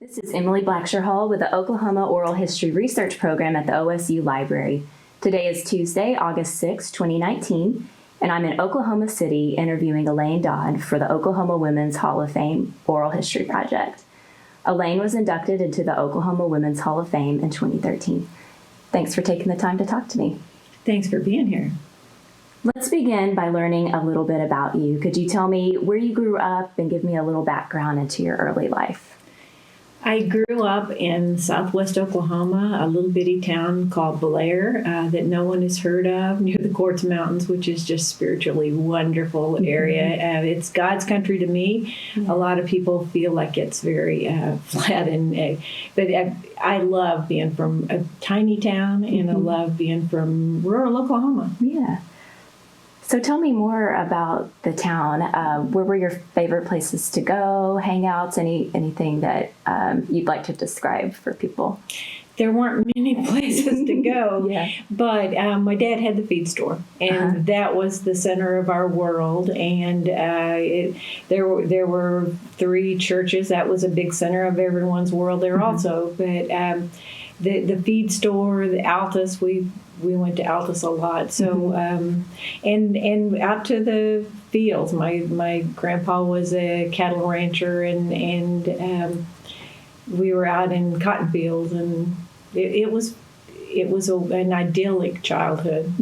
This is Emily Blackshear Hall with the Oklahoma Oral History Research Program at the OSU Library. Today is Tuesday, August 6, 2019, and I'm in Oklahoma City interviewing Elaine Dodd for the Oklahoma Women's Hall of Fame Oral History Project. Elaine was inducted into the Oklahoma Women's Hall of Fame in 2013. Thanks for taking the time to talk to me. Thanks for being here. Let's begin by learning a little bit about you. Could you tell me where you grew up and give me a little background into your early life? I grew up in southwest Oklahoma, a little bitty town called Blair that no one has heard of, near the Quartz Mountains, which is just spiritually wonderful area. It's God's country to me. A lot of people feel like it's very flat, but I love being from a tiny town, and I love being from rural Oklahoma. Yeah. So tell me more about the town. Where were your favorite places to go, hangouts, anything that you'd like to describe for people? There weren't many places to go, but my dad had the feed store, and that was the center of our world. And there were 3 churches. That was a big center of everyone's world there also. But the feed store, the Altus, we went to Altus a lot. So and out to the fields. My grandpa was a cattle rancher, and we were out in cotton fields, and it was an idyllic childhood.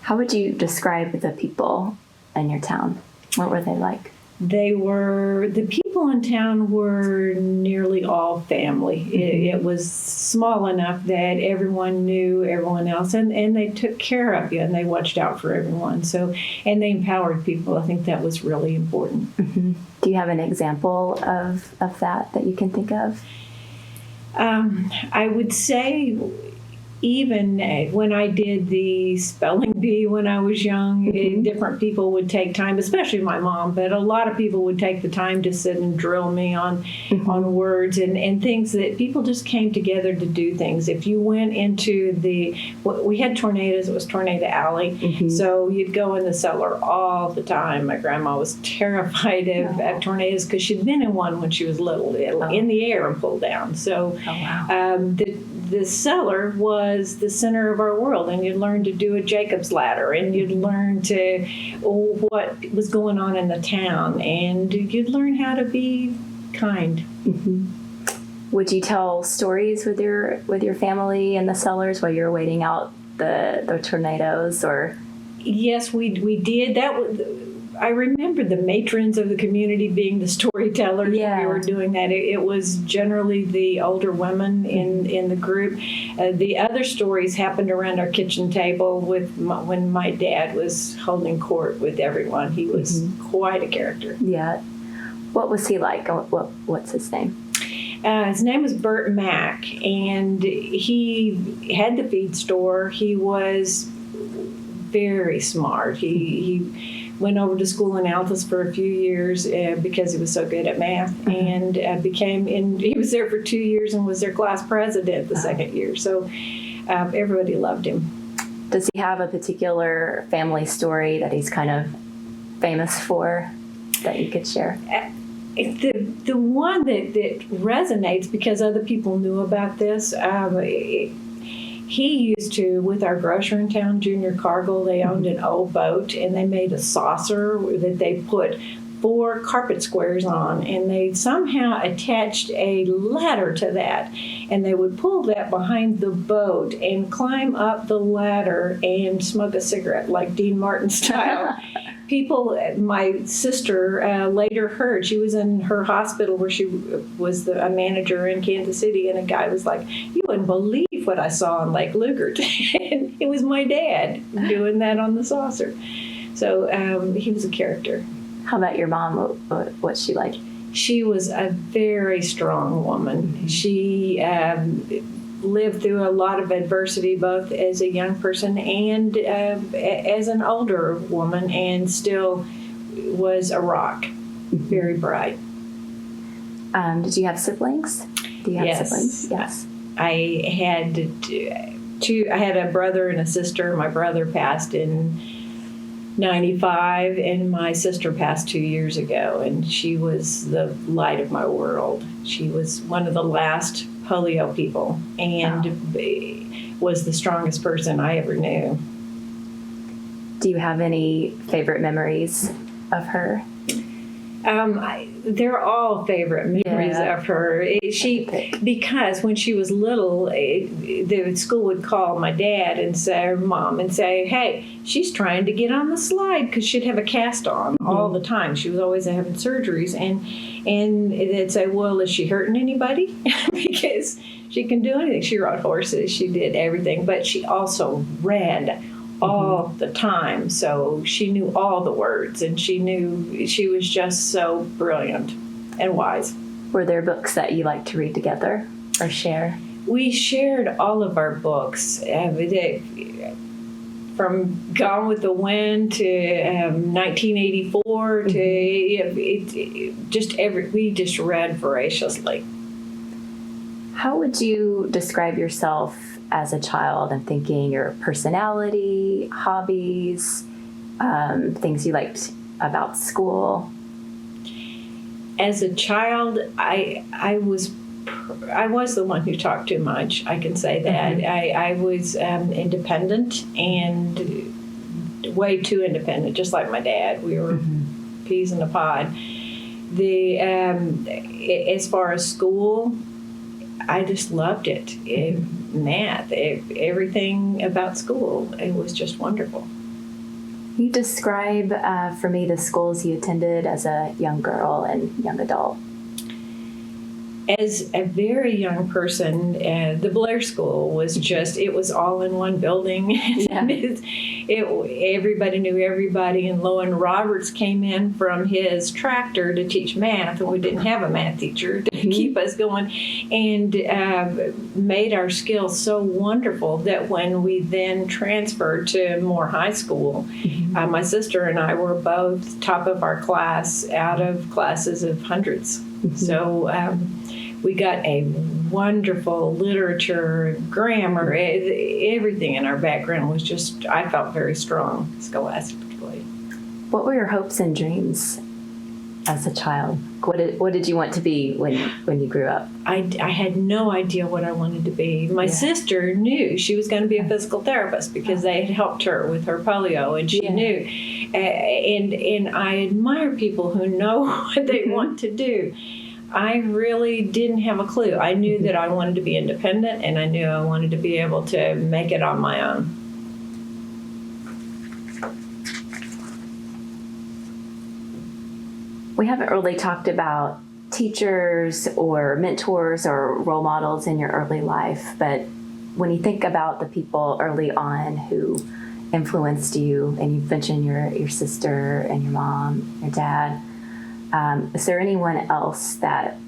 How would you describe the people in your town? What were they like? The people in town were nearly all family. It was small enough that everyone knew everyone else, and they took care of you, and they watched out for everyone. So, and they empowered people. I think that was really important. Do you have an example of that you can think of? I would say, even when I did the spelling bee when I was young, different people would take time, especially my mom, but a lot of people would take the time to sit and drill me on words and things that people just came together to do things. If you went into we had tornadoes, it was Tornado Alley, so you'd go in the cellar all the time. My grandma was terrified of tornadoes because she'd been in one when she was little, in the air and pulled down. So the cellar was the center of our world, and you'd learn to do a Jacob's ladder, and you'd learn what was going on in the town, and you'd learn how to be kind. Would you tell stories with your family in the cellars while you were waiting out the tornadoes? Or yes, we did. I remember the matrons of the community being the storytellers when we were doing that. It was generally the older women in the group. The other stories happened around our kitchen table when my dad was holding court with everyone. He was quite a character. Yeah. What was he like? What's his name? His name was Bert Mack, and he had the feed store. He was very smart. He went over to school in Altus for a few years because he was so good at math, and he was there for 2 years and was their class president the second year. So everybody loved him. Does he have a particular family story that he's kind of famous for that you could share? The one that resonates because other people knew about this, he used to, with our grocer in town, Junior Cargill, they owned an old boat, and they made a saucer that they put 4 carpet squares on, and they somehow attached a ladder to that, and they would pull that behind the boat and climb up the ladder and smoke a cigarette like Dean Martin style. People, my sister later heard, she was in her hospital where she was a manager in Kansas City, and a guy was like, "You wouldn't believe what I saw on Lake Lugert." And it was my dad doing that on the saucer. So he was a character. How about your mom? What's she like? She was a very strong woman. She lived through a lot of adversity, both as a young person and as an older woman, and still was a rock. Very bright. Did you have siblings? Do you have siblings? Yes. I had 2. I had a brother and a sister. My brother passed in 95, and my sister passed 2 years ago, and she was the light of my world. She was one of the last polio people, and was the strongest person I ever knew. Do you have any favorite memories of her? They're all favorite memories of her. Because when she was little, the school would call my dad and say, or mom, and say, "Hey, she's trying to get on the slide," because she'd have a cast on all the time. She was always having surgeries, and they'd say, "Well, is she hurting anybody?" Because she can do anything. She rode horses. She did everything, but she also read all the time, so she knew all the words, and she was just so brilliant and wise. Were there books that you like to read together or share? We shared all of our books, from Gone with the Wind to 1984 to we just read voraciously. How would you describe yourself as a child? I'm thinking your personality, hobbies, things you liked about school. As a child, I was the one who talked too much. I can say that. I was independent, and way too independent, just like my dad. We were peas in a pod. As far as school, I just loved it. Math, everything about school. It was just wonderful. Can you describe for me the schools you attended as a young girl and young adult? As a very young person, the Blair School was it was all in one building. Yeah. Everybody knew everybody, and Lowen Roberts came in from his tractor to teach math, and we didn't have a math teacher to keep us going, and made our skills so wonderful that when we then transferred to Moore High School, my sister and I were both top of our class out of classes of hundreds. So we got a wonderful literature, grammar, everything in our background was just, I felt very strong scholastically. What were your hopes and dreams as a child? What did you want to be when you grew up? I had no idea what I wanted to be. My sister knew she was going to be a physical therapist because they had helped her with her polio, and she knew. And I admire people who know what they want to do. I really didn't have a clue. I knew that I wanted to be independent, and I knew I wanted to be able to make it on my own. We haven't really talked about teachers or mentors or role models in your early life, but when you think about the people early on who influenced you, and you mentioned your sister and your mom, your dad, is there anyone else that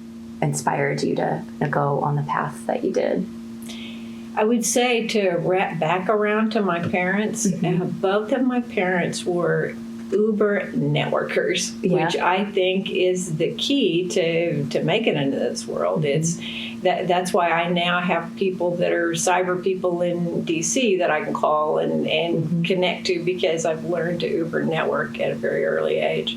inspired you to go on the path that you did? I would say, to wrap back around to my parents, both of my parents were uber networkers, which I think is the key to make it into this world. It's that's why I now have people that are cyber people in DC that I can call and connect to, because I've learned to uber network at a very early age.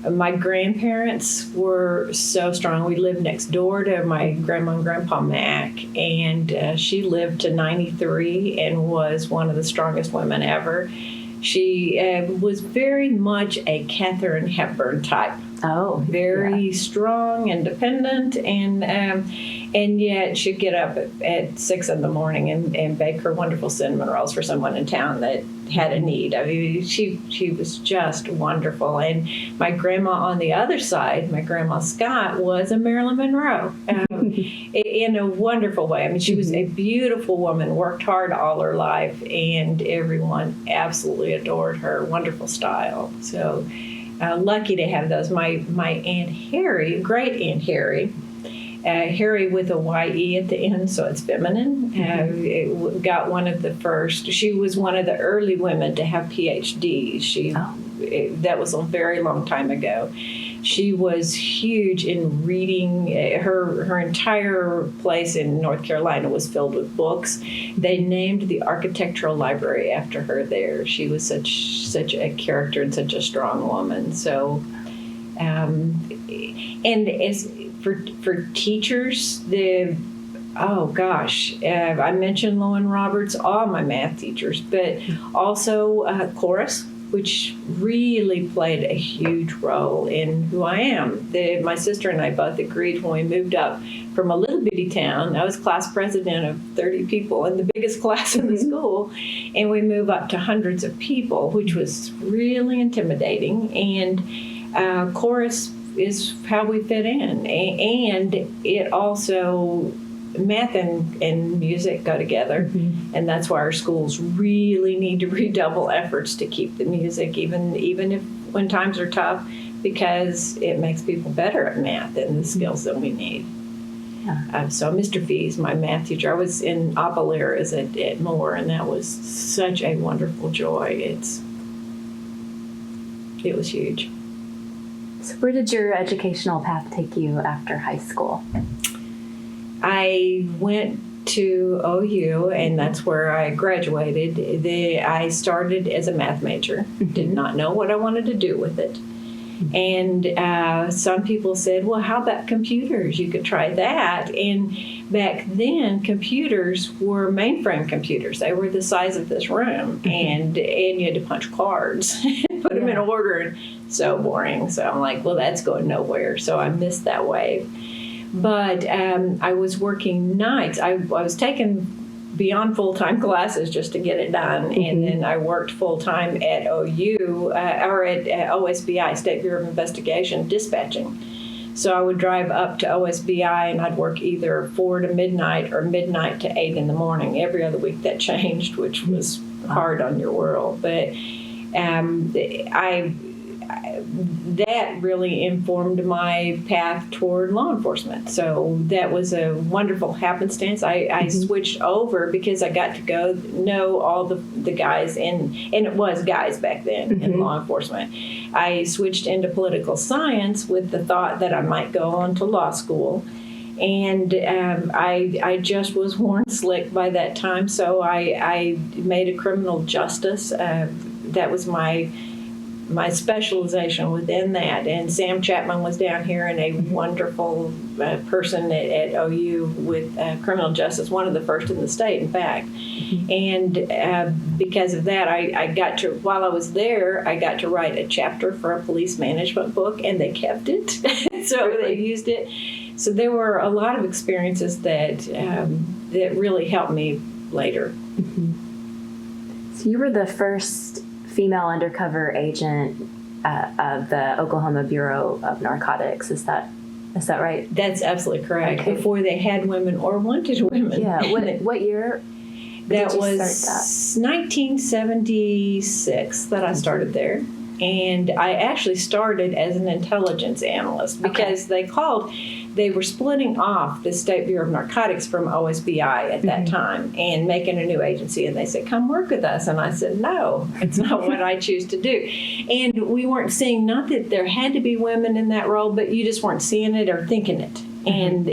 My grandparents were so strong. We lived next door to my grandma and grandpa Mac, and she lived to 93 and was one of the strongest women ever. She was very much a Katharine Hepburn type. Oh, very strong, independent, and yet she'd get up at 6 in the morning and bake her wonderful cinnamon rolls for someone in town that had a need. I mean, she was just wonderful. And my grandma on the other side, my grandma Scott, was a Marilyn Monroe in a wonderful way. I mean, she was a beautiful woman, worked hard all her life, and everyone absolutely adored her. Wonderful style. So lucky to have those. My Aunt Harry, great Aunt Harry, Harry with a Y-E at the end, so it's feminine, got one of the first. She was one of the early women to have PhDs. That was a very long time ago. She was huge in reading. Her entire place in North Carolina was filled with books. They named the architectural library after her there. She was such a character and such a strong woman. So, and as for teachers, I mentioned Lowen Roberts, all my math teachers, but also chorus, which really played a huge role in who I am. My sister and I both agreed when we moved up from a little bitty town. I was class president of 30 people and the biggest class in the school, and we moved up to hundreds of people, which was really intimidating. And chorus is how we fit in, and it also math and music go together, and that's why our schools really need to redouble efforts to keep the music, even if when times are tough, because it makes people better at math and the skills that we need. Yeah. So Mr. Fees, my math teacher, I was in Opera's at Moore, and that was such a wonderful joy. It was huge. So where did your educational path take you after high school? I went to OU, and that's where I graduated. I started as a math major, did not know what I wanted to do with it. And some people said, well, how about computers? You could try that. And back then, computers were mainframe computers. They were the size of this room, and you had to punch cards and put them in order. So boring. So I'm like, well, that's going nowhere. So I missed that wave. But I was working nights. I was taking beyond full-time classes just to get it done. And then I worked full-time at OU, or at OSBI, State Bureau of Investigation, dispatching. So I would drive up to OSBI, and I'd work either 4 to midnight or midnight to 8 in the morning. Every other week that changed, which was hard on your world. But that really informed my path toward law enforcement. So that was a wonderful happenstance. I switched over because I got to go know all the guys, and it was guys back then in law enforcement. I switched into political science with the thought that I might go on to law school. And I just was worn slick by that time, so I made a criminal justice. That was my specialization within that. And Sam Chapman was down here, and a wonderful person at OU with criminal justice, one of the first in the state, in fact. And because of that, I got to, while I was there, I got to write a chapter for a police management book, and they kept it. So they used it. So there were a lot of experiences that really helped me later. So you were the first female undercover agent of the Oklahoma Bureau of Narcotics. Is that right? That's absolutely correct. Okay. Before they had women or wanted women. Yeah. What year? That was 1976 that I started there. And I actually started as an intelligence analyst because they were splitting off the State Bureau of Narcotics from OSBI at that time and making a new agency. And they said, come work with us. And I said, no, it's not what I choose to do. And we weren't seeing, not that there had to be women in that role, but you just weren't seeing it or thinking it. And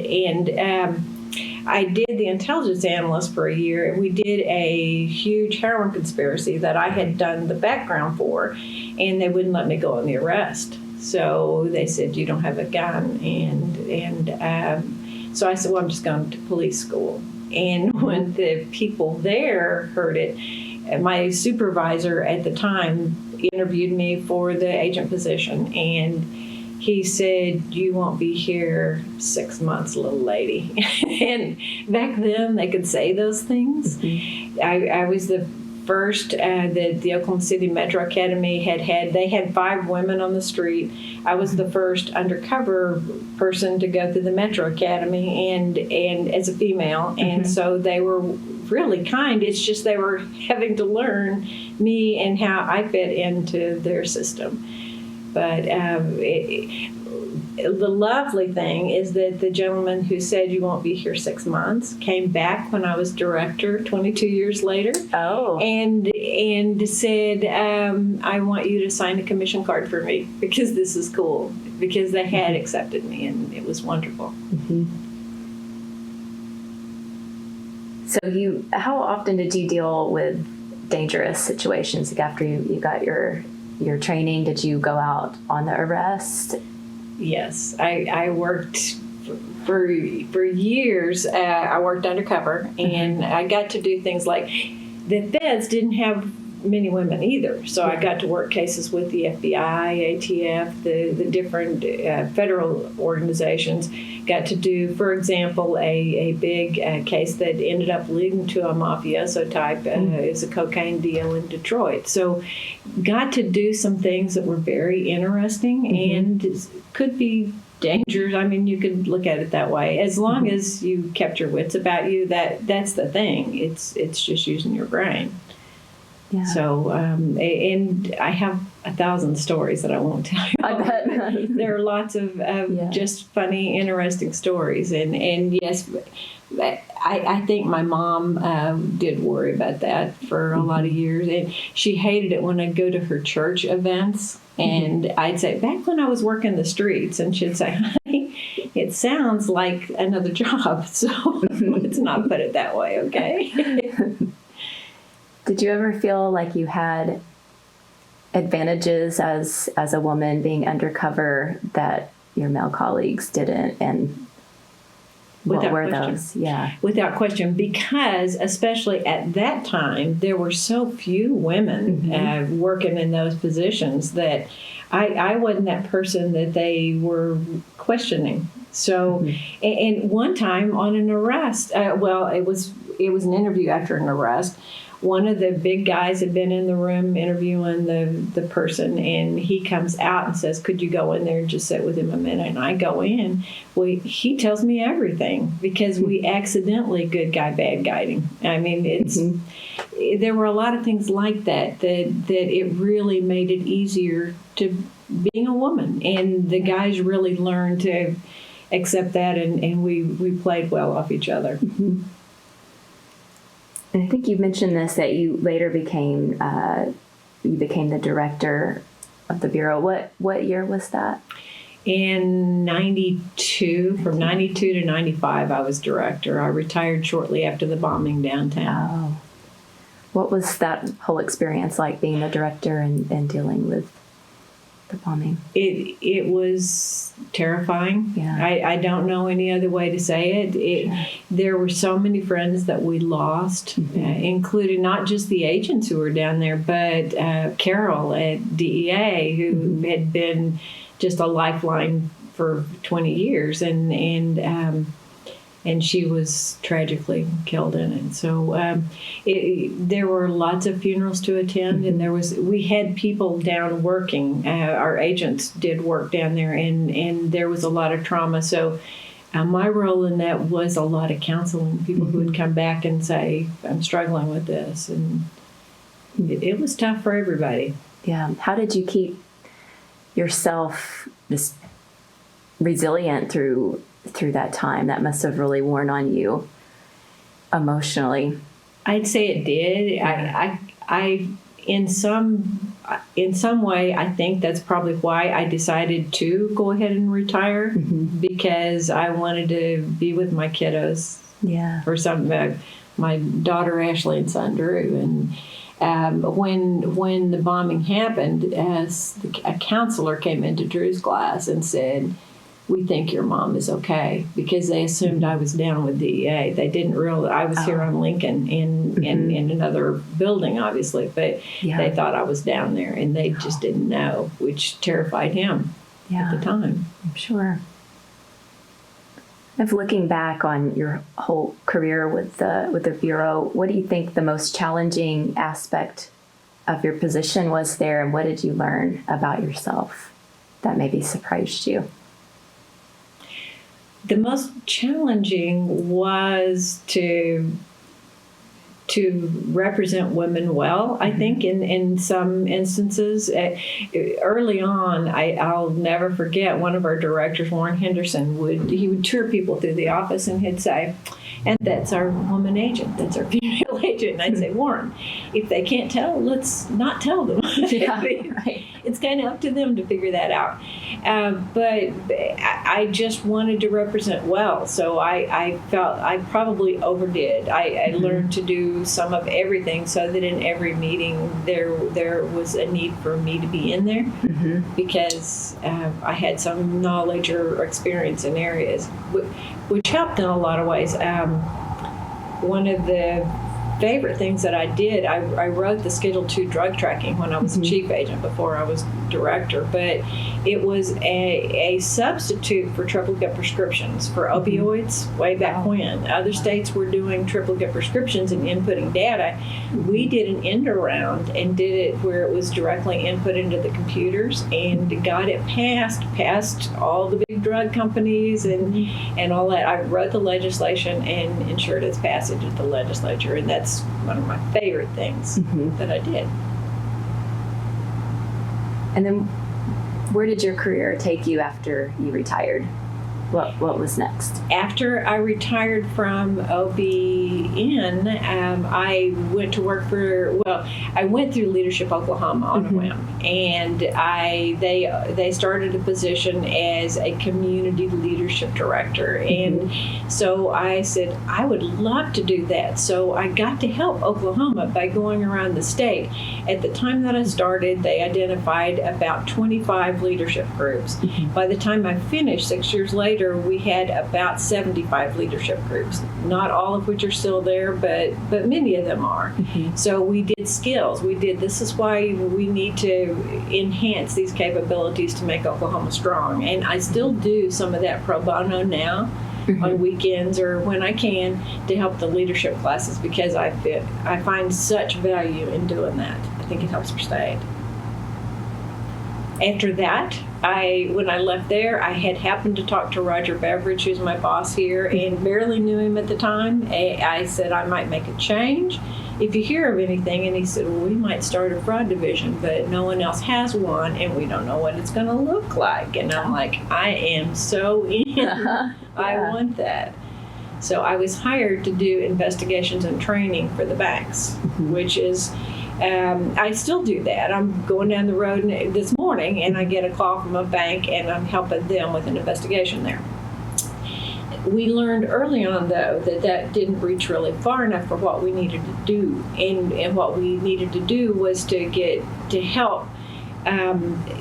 I did the intelligence analyst for a year, and we did a huge heroin conspiracy that I had done the background for, and they wouldn't let me go on the arrest. So they said, you don't have a gun. And so I said, well, I'm just going to police school. And when the people there heard it, my supervisor at the time interviewed me for the agent position, and he said, you won't be here 6 months, little lady. And back then, they could say those things. I was the first, the Oklahoma City Metro Academy they had 5 women on the street. I was the first undercover person to go through the Metro Academy, and as a female. And so they were really kind. It's just they were having to learn me and how I fit into their system. But the lovely thing is that the gentleman who said you won't be here 6 months came back when I was director 22 years later. Oh. And said, I want you to sign a commission card for me because this is cool. because they had accepted me, and it was wonderful. So how often did you deal with dangerous situations? Like after you got your training, did you go out on the arrest? Yes, I worked for years. I worked undercover, and I got to do things like the feds didn't have many women either. So I got to work cases with the FBI, ATF, the different federal organizations. Got to do, for example, a big case that ended up leading to a mafioso type. It's a cocaine deal in Detroit. So got to do some things that were very interesting and could be dangerous. I mean, you could look at it that way. As long as you kept your wits about you, that's the thing. It's just using your brain. Yeah. So, and I have 1,000 stories that I won't tell you. I bet. There are lots of just funny, interesting stories. And yes, I think my mom did worry about that for a lot of years. And she hated it when I'd go to her church events. And I'd say, back when I was working the streets, and she'd say, honey, it sounds like another job. So let's not put it that way, okay? Did you ever feel like you had advantages as a woman being undercover that your male colleagues didn't? And what were those? Yeah. Without question, because especially at that time, there were so few women working in those positions that I wasn't that person that they were questioning. So, and one time on an arrest, it was an interview after an arrest. One of the big guys had been in the room interviewing the person, and he comes out and says, could you go in there and just sit with him a minute? And I go in. Well, he tells me everything because we accidentally good guy, bad guyed him. I mean, there were a lot of things like that it really made it easier to being a woman. And the guys really learned to accept that, and we played well off each other. And I think you mentioned this, that you later became the director of the Bureau. What year was that? In 92, from 92 to 95, I was director. I retired shortly after the bombing downtown. Oh. What was that whole experience like, being the director and dealing with the bombing? It was terrifying. Yeah. I don't know any other way to say it. Sure. There were so many friends that we lost, including not just the agents who were down there, but Carol at DEA, who had been just a lifeline for 20 years, and she was tragically killed in it. So there were lots of funerals to attend, and we had people down working. Our agents did work down there, and there was a lot of trauma. So my role in that was a lot of counseling, people who would come back and say, I'm struggling with this. And it was tough for everybody. Yeah. How did you keep yourself just resilient through that time? That must have really worn on you emotionally. I'd say it did. I in some way, I think that's probably why I decided to go ahead and retire, because I wanted to be with my kiddos. Yeah. For my daughter Ashley and son Drew. And when the bombing happened, a counselor came into Drew's class and said, we think your mom is okay, because they assumed I was down with DEA. They didn't realize I was here on Lincoln in another building, obviously, but they thought I was down there, and they just didn't know, which terrified him at the time. I'm sure. If looking back on your whole career with the Bureau, what do you think the most challenging aspect of your position was there, and what did you learn about yourself that maybe surprised you? The most challenging was to represent women well, I think, in some instances. Early on, I'll never forget, one of our directors, Warren Henderson, would tour people through the office, and he'd say, and that's our woman agent, that's our female agent. And I'd say, Warren, if they can't tell, let's not tell them. Yeah, right. It's kind of up to them to figure that out. But I just wanted to represent well, so I felt I probably overdid. I learned to do some of everything so that in every meeting there was a need for me to be in there because I had some knowledge or experience in areas, which helped in a lot of ways. One of the favorite things that I did, I wrote the Schedule II drug tracking when I was a chief agent before I was director, but it was a substitute for triplicate prescriptions for opioids way back when. Other states were doing triplicate prescriptions and inputting data. We did an end around and did it where it was directly input into the computers and got it past all the big drug companies and all that. I wrote the legislation and ensured its passage at the legislature, and that's one of my favorite things that I did. And then where did your career take you after you retired? What was next? After I retired from OBN, I went to work I went through Leadership Oklahoma on a whim, and they started a position as a community leadership director, and so I said I would love to do that. So I got to help Oklahoma by going around the state. At the time that I started, they identified about 25 leadership groups. By the time I finished 6 years later, we had about 75 leadership groups, not all of which are still there, but many of them are. So we did skills. This is why we need to enhance these capabilities to make Oklahoma strong. And I still do some of that pro bono now on weekends or when I can to help the leadership classes because I find such value in doing that. I think it helps our state. After that, when I left there, I had happened to talk to Roger Beveridge, who's my boss here, and barely knew him at the time. I said I might make a change if you hear of anything. And he said, well, we might start a fraud division, but no one else has one, and we don't know what it's going to look like. And I'm like, I am so in. I want that. So I was hired to do investigations and training for the banks, which is... I still do that. I'm going down the road this morning and I get a call from a bank and I'm helping them with an investigation there. We learned early on, though, that didn't reach really far enough for what we needed to do. And what we needed to do was to help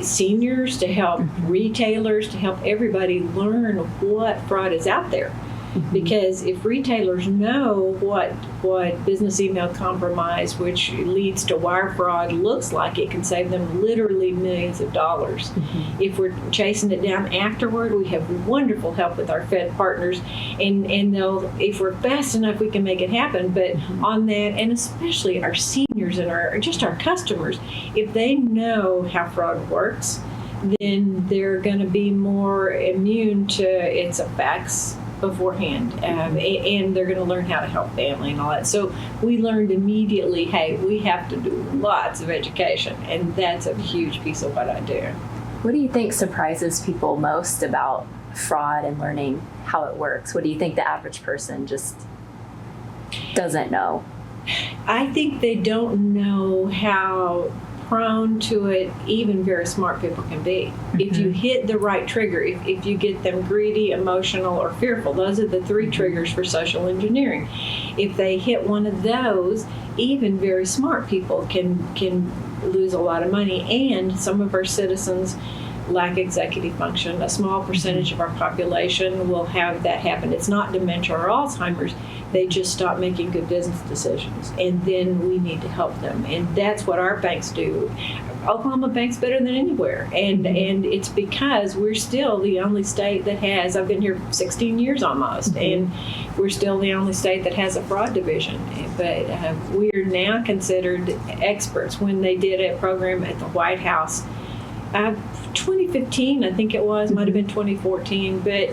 seniors, to help retailers, to help everybody learn what fraud is out there. Because if retailers know what business email compromise, which leads to wire fraud, looks like, it can save them literally millions of dollars. If we're chasing it down afterward, we have wonderful help with our Fed partners, and if we're fast enough, we can make it happen. But on that, and especially our seniors and our customers, if they know how fraud works, then they're going to be more immune to its effects beforehand, and they're going to learn how to help family and all that. So we learned immediately, hey, we have to do lots of education, and that's a huge piece of what I do. What do you think surprises people most about fraud and learning how it works? What do you think the average person just doesn't know? I think they don't know how prone to it even very smart people can be. If you hit the right trigger, if you get them greedy, emotional, or fearful, those are the three triggers for social engineering. If they hit one of those, even very smart people can lose a lot of money, and some of our citizens lack executive function. A small percentage of our population will have that happen. It's not dementia or Alzheimer's. They just stop making good business decisions, and then we need to help them. And that's what our banks do. Oklahoma banks better than anywhere, and it's because we're still the only state that has, I've been here 16 years almost, and we're still the only state that has a fraud division. But we are now considered experts. When they did a program at the White House, 2015, I think it was, might have been 2014, but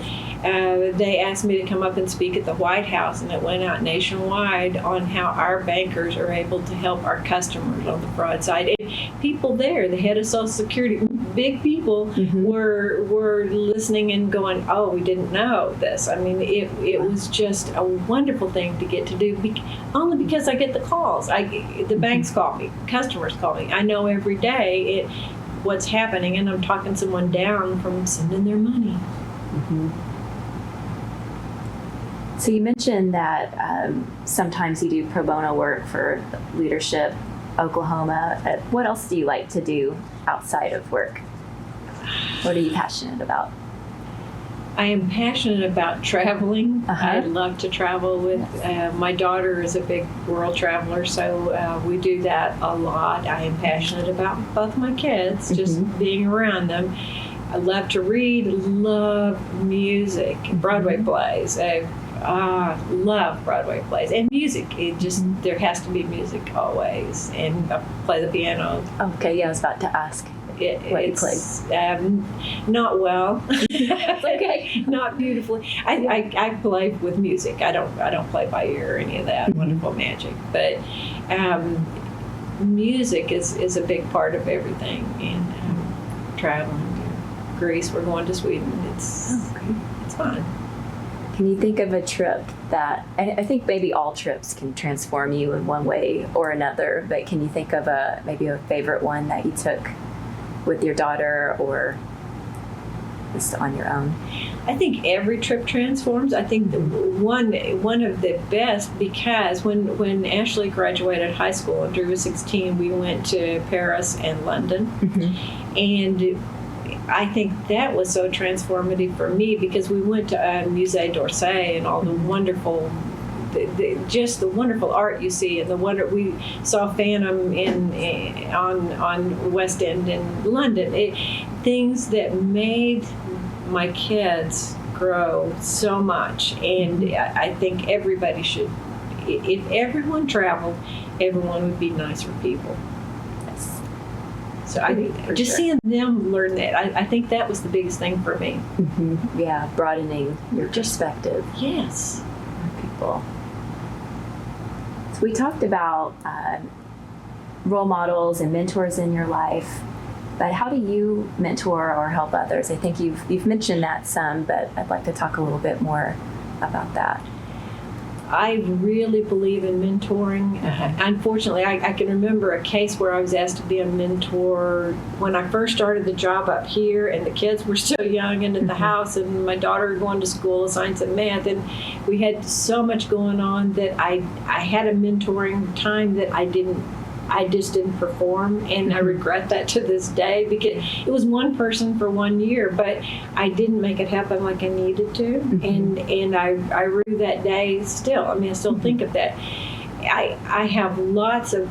they asked me to come up and speak at the White House, and it went out nationwide on how our bankers are able to help our customers on the fraud side. And people there, the head of Social Security, big people were listening and going, oh, we didn't know this. I mean, it was just a wonderful thing to get to do, only because I get the calls. The banks call me, customers call me. I know every day what's happening, and I'm talking someone down from sending their money. So you mentioned that sometimes you do pro bono work for Leadership Oklahoma. What else do you like to do outside of work? What are you passionate about? I am passionate about traveling. I love to travel with my daughter is a big world traveler, so we do that a lot. I am passionate about both my kids, just being around them. I love to read, love music, Broadway plays. I love Broadway plays and music. There has to be music always, and I play the piano. Okay, yeah, I was about to ask what you play. Not well. Okay. Not beautifully. I play with music. I don't play by ear or any of that wonderful magic. But music is a big part of everything. And traveling to Greece, we're going to Sweden. It's fun. Can you think of a trip that, I think maybe all trips can transform you in one way or another, but can you think of maybe a favorite one that you took with your daughter or just on your own? I think every trip transforms. I think one of the best, because when Ashley graduated high school and Drew was 16, we went to Paris and London. And I think that was so transformative for me, because we went to Musée d'Orsay and all the wonderful, just the wonderful art you see, and we saw Phantom on West End in London. Things that made my kids grow so much, and I think everybody should. If everyone traveled, everyone would be nicer people. So just seeing them learn that, I think that was the biggest thing for me. Yeah, broadening your perspective. Yes. People. So we talked about role models and mentors in your life, but how do you mentor or help others? I think you've mentioned that some, but I'd like to talk a little bit more about that. I really believe in mentoring. Unfortunately, I can remember a case where I was asked to be a mentor when I first started the job up here, and the kids were so young and at the house, and my daughter going to school, science and math, and we had so much going on that I had a mentoring time that I just didn't perform, and I regret that to this day, because it was one person for 1 year, but I didn't make it happen like I needed to, and I rue that day still. I mean, I still think of that. I have lots of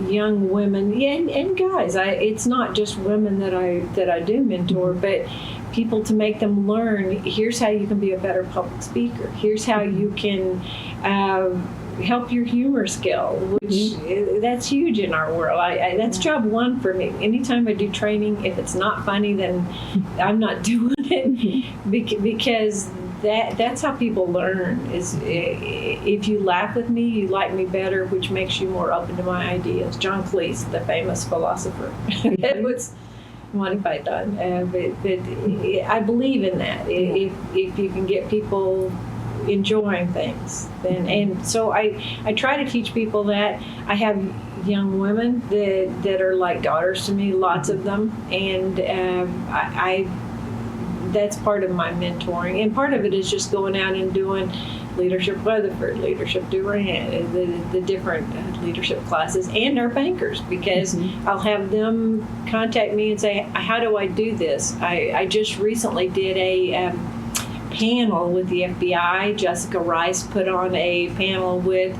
young women and guys. It's not just women that I do mentor, but people to make them learn. Here's how you can be a better public speaker. Here's how you can help your humor skill, which that's huge in our world. That's job one for me. Anytime I do training, if it's not funny, then I'm not doing it, because that's how people learn. Is if you laugh with me, you like me better, which makes you more open to my ideas. John Cleese, the famous philosopher, that was Monty Python. But I believe in that. If you can get people enjoying things, and so I try to teach people that. I have young women that are like daughters to me, lots of them, and I that's part of my mentoring, and part of it is just going out and doing Leadership Weatherford, Leadership Durant, the different leadership classes, and our bankers, because I'll have them contact me and say, how do I do this? I just recently did a panel with the FBI. Jessica Rice put on a panel with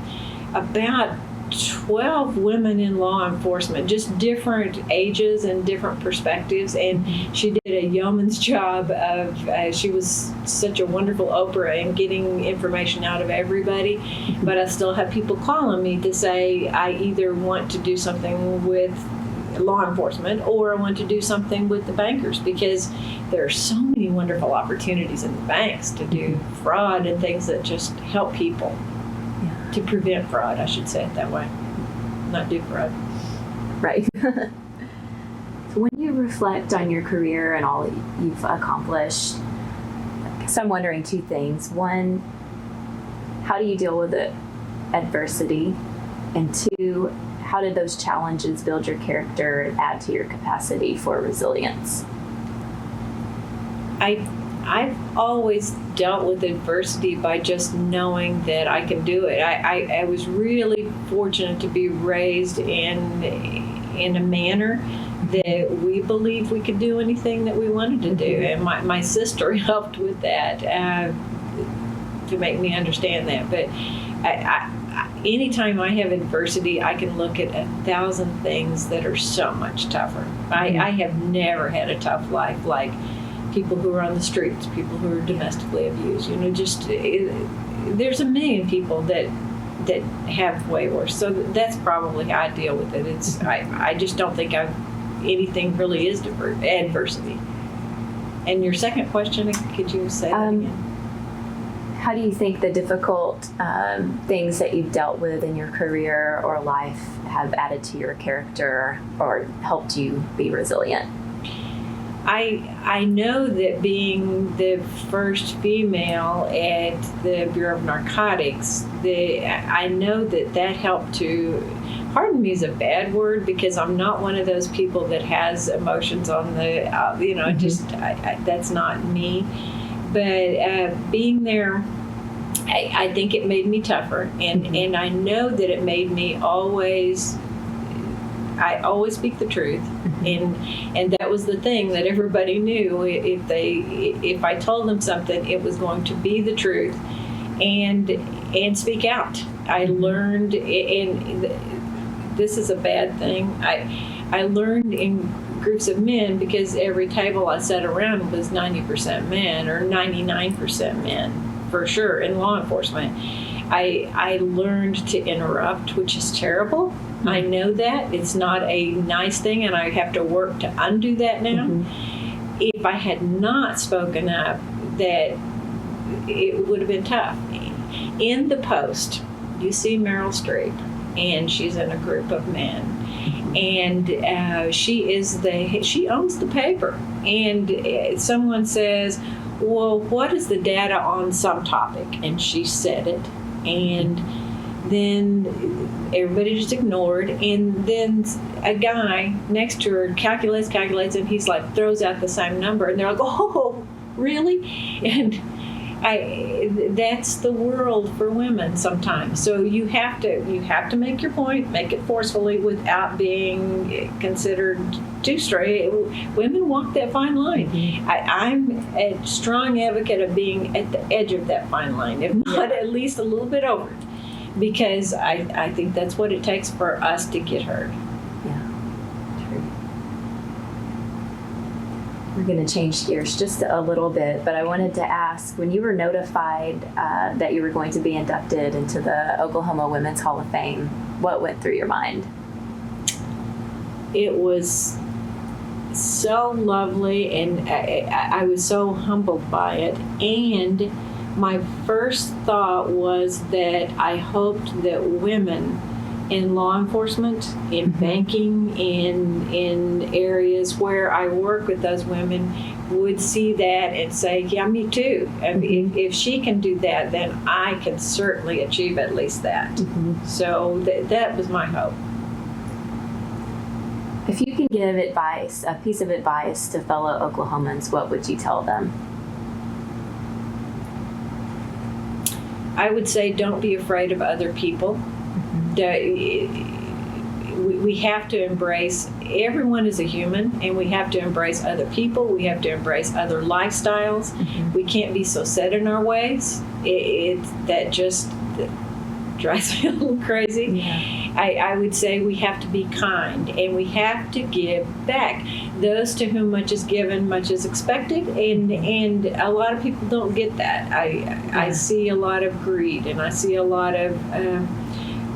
about 12 women in law enforcement, just different ages and different perspectives, and she did a yeoman's job of, she was such a wonderful Oprah in getting information out of everybody. But I still have people calling me to say, I either want to do something with law enforcement or I want to do something with the bankers, because there are so many wonderful opportunities in the banks to do fraud and things that just help people. To prevent fraud, I should say it that way, not do fraud. Right. So when you reflect on your career and all that you've accomplished, so I'm wondering two things. One, how do you deal with the adversity? And two, how did those challenges build your character and add to your capacity for resilience? I've always dealt with adversity by just knowing that I can do it. I was really fortunate to be raised in a manner that we believed we could do anything that we wanted to do. And my sister helped with that to make me understand that. But anytime I have adversity, I can look at 1,000 things that are so much tougher. I have never had a tough life like people who are on the streets, people who are domestically abused. There's a million people that have way worse. So that's probably how I deal with it. I just don't think anything really is adversity. And your second question, could you say that again? How do you think the difficult things that you've dealt with in your career or life have added to your character or helped you be resilient? I know that being the first female at the Bureau of Narcotics, I know that helped to, pardon me is a bad word because I'm not one of those people that has emotions on the, that's not me. But being there, I think it made me tougher. And I know that it made me always speak the truth. And that was the thing that everybody knew. If I told them something, it was going to be the truth, and speak out. I learned, and this is a bad thing. I learned in groups of men because every table I sat around was 90% men or 99% men, for sure, in law enforcement. I learned to interrupt, which is terrible. I know that. It's not a nice thing, and I have to work to undo that now. If I had not spoken up, that it would have been tough. In the Post, you see Meryl Streep, and she's in a group of men. And she owns the paper. And someone says, well, what is the data on some topic? And she said it. And then everybody just ignored. And then a guy next to her calculates, and he's like, throws out the same number. And they're like, oh, really? And that's the world for women sometimes. So you have to make your point, make it forcefully without being considered too straight. Women walk that fine line. I'm a strong advocate of being at the edge of that fine line, if not at least a little bit over it, because I think that's what it takes for us to get heard. We're going to change gears just a little bit, but I wanted to ask, when you were notified that you were going to be inducted into the Oklahoma Women's Hall of Fame, what went through your mind? It was so lovely, and I was so humbled by it. And my first thought was that I hoped that women in law enforcement, in banking, in areas where I work with those women would see that and say, yeah, me too. I mean, if she can do that, then I can certainly achieve at least that. So that was my hope. If you can give advice, a piece of advice to fellow Oklahomans, what would you tell them? I would say don't be afraid of other people. We have to embrace, everyone is a human, and we have to embrace other people. We have to embrace other lifestyles. We can't be so set in our ways. That just drives me a little crazy. I would say we have to be kind, and we have to give back. Those to whom much is given, much is expected, and a lot of people don't get that. I see a lot of greed, and I see a lot of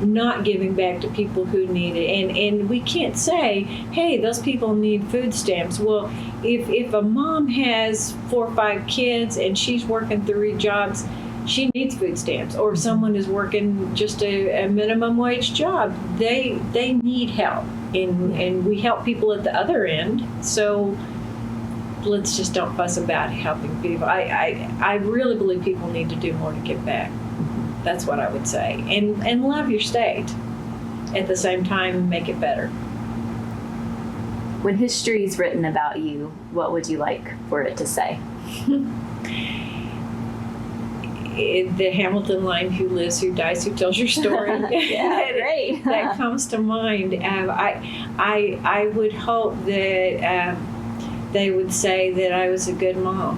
not giving back to people who need it. And we can't say, hey, those people need food stamps. Well, if a mom has 4 or 5 kids and she's working 3 jobs, she needs food stamps, or if someone is working just a minimum wage job, they need help, and we help people at the other end. So let's just don't fuss about helping people. I really believe people need to do more to give back. That's what I would say, and love your state at the same time, make it better. When history is written about you, what would you like for it to say? The Hamilton line, who lives, who dies, who tells your story. Yeah, great. That comes to mind. I would hope that they would say that I was a good mom,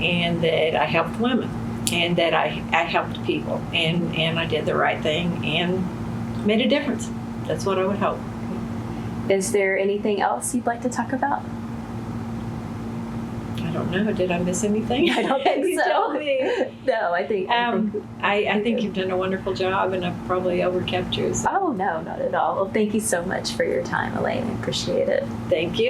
and that I helped women, and that I helped people, and I did the right thing and made a difference. That's what I would hope. Is there anything else you'd like to talk about? I don't know. Did I miss anything? I don't think You so. tell me. No, I think I think you've done a wonderful job, and I've probably overkept you. So Oh, no, not at all. Well, thank you so much for your time, Elaine. I appreciate it. thank you.